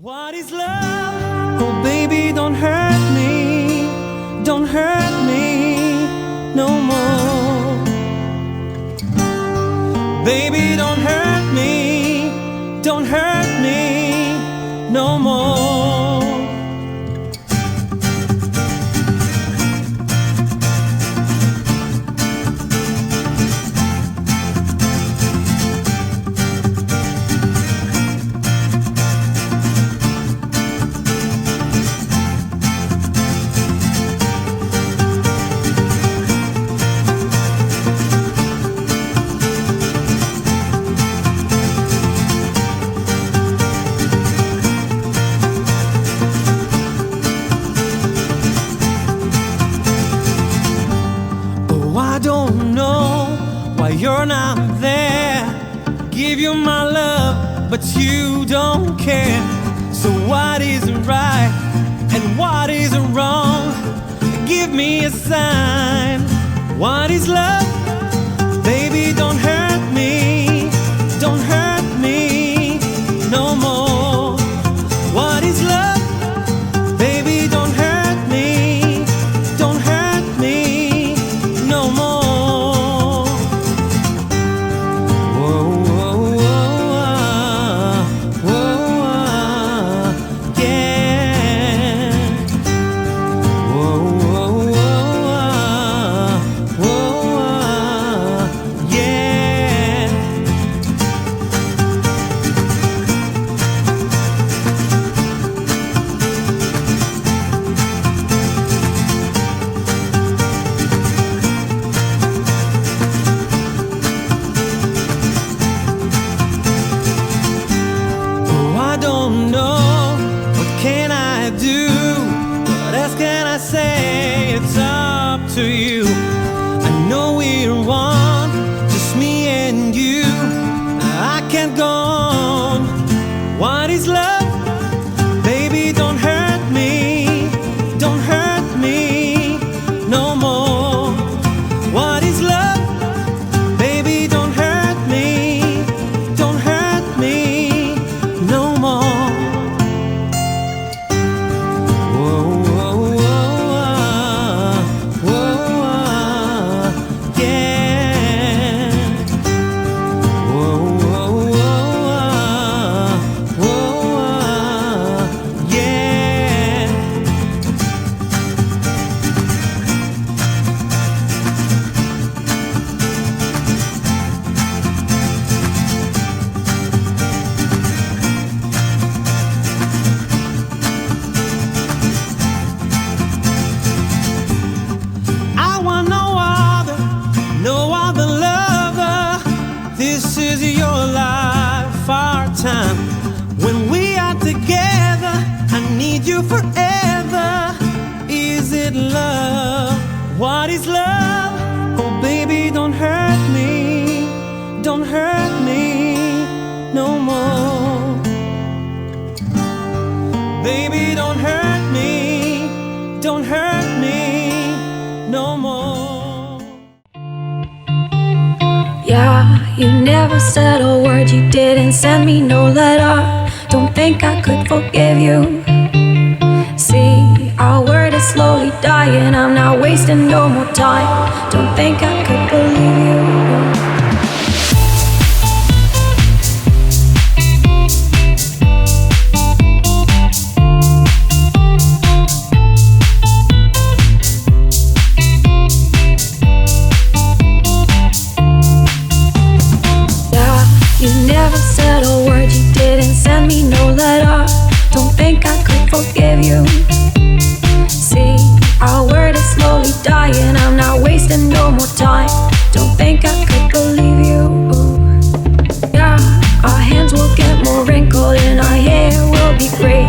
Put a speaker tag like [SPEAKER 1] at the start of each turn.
[SPEAKER 1] What is love? Oh baby, don't hurt me. Don't hurt me no more. Baby, don't hurt me. Don't hurt me no more. I don't know why you're not there. Give you my love, but you don't care. So what is right and what is wrong? Give me a sign. What is love? Baby, don't hurt me. Don't hurt me no more. What is love? Baby, don't hurt me. Don't hurt me no more. Say it's up to you. I know we're one, just me and you. I can't go on. What is love? Baby, don't hurt me. Don't hurt me no more. What is love? Baby, don't hurt me. Don't hurt me no more. Whoa. This is your life, our time. When we are together, I need you forever. Is it love? What is love? Oh baby, don't hurt me. Don't hurt me no more. Baby, don't hurt me. Don't hurt me no more.
[SPEAKER 2] Yeah, you never said a word, you didn't send me no letter. Don't think I could forgive you. See, our word is slowly dying, I'm not wasting no more time. Don't think I could believe you. Said a word, you didn't send me no letter. Don't think I could forgive you. See, our word is slowly dying, I'm not wasting no more time. Don't think I could believe you. be free.